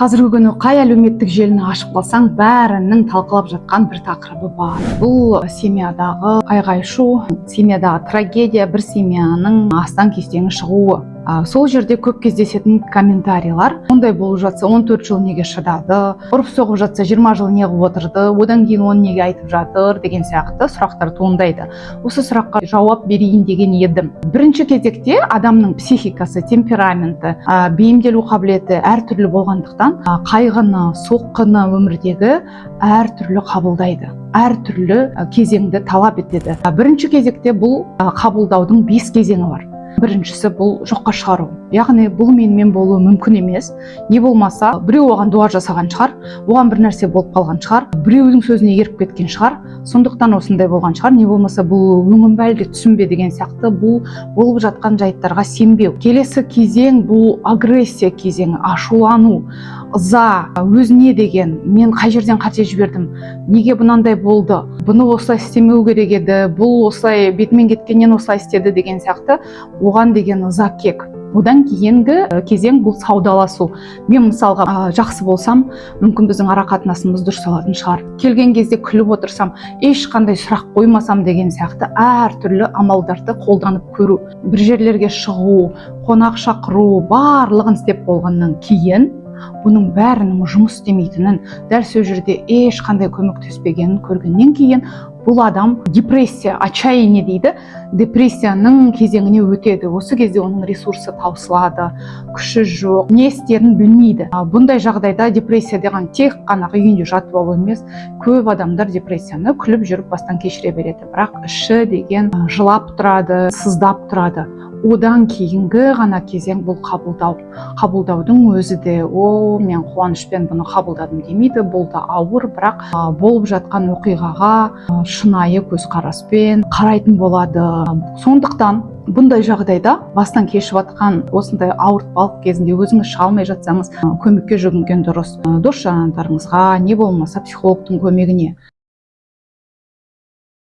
Қазіргі күні қай әлеуметтік желіні ашып қалсаң, бәрінің талқылап жатқан бір тақырыбы бар. Бұл семьядағы айғай-шу, семьядағы трагедия, бір семьяның астан-кестеңі шығуы. Сол жерде көп кездесетін комментарийлар: ондай болып жатса 14 жыл неге шыдады, ұрып соғып жатса 20 жыл неғып отырды, одан кейін оны неге айтып жатыр, деген сияқты сұрақтар туындайды. Осы сұраққа жауап берейін деген едім. Бірінші кезекте адамның психикасы, темпераменті, бейімделу қабілеті әртүрлі болғандықтан қайғыны, соққыны өмірдегі әртүрлі қабылдайды, әртүрлі кезеңді талап етеді. Бірінші кезекте бұл қабылдаудың 5 кезеңі бар. Біріншісі бұл жоққа шығару. Яғни бұл менімен болуы мүмкін емес. Не болмаса, біреу оған дуа жасаған шығар, оған бір нәрсе болып қалған шығар, біреудің сөзіне еріп кеткен шығар, сондықтан осындай болған шығар, не болмаса бұл өңім бе әлде түсім бе деген сияқты бұл болып жатқан жайттарға сенбеу. Келесі кезең бұл агрессия кезеңі, ашулану, ыза, өзіне деген: мен қай жерден қате жібердім, неге бұнандай болды, бұны осылай істемеу керек еді, бұл осылай бетімен кеткеннен осылай істеді деген сияқты оған деген ыза кек. Одан кейінгі кезең бұл саудаласу. Мен мысалға жақсы болсам, мүмкін біздің ара қатынасымыз дұрыс алатын шығар. Келген кезде күліп отырсам, ешқандай сұрақ қоймасам деген сияқты әртүрлі амалдарды қолданып көру. Бір жерлерге шығу, қонақ шақыру, барлығын істеп болғаннан кейін бұның бәрінің жұмыс істемейтінін, дәл сол жерде ешқандай көмектеспегенін көргеннен кейін бұл адам депрессия, отчаяние дейді, депрессияның кезеңіне өтеді. Осы кезде оның ресурсы таусылады, күші жоқ, не істерін білмейді. Бұндай жағдайда депрессия деген тек қана үйінде жатып алу емес, көп адамдар депрессияны күліп жүріп бастан кешіре береді, бірақ іші деген жылап тұрады, сыздап тұрады. Одан кейінгі ғана кезең бұл қабылдау. Қабылдаудың өзі де: о, мен қуанышпен бұны қабылдадым демейді. Бұл да ауыр, бірақ болып жатқан оқиғаға шынайы көзқараспен қарайтын болады. Сондықтан бұндай жағдайда бастан кешіп жатқан осындай ауыртпалық кезінде өзіңіз шыға алмай жатсаңыз, көмекке жүгінген дұрыс. Дос-жарандарыңызға, не болмаса психологтың көмегіне.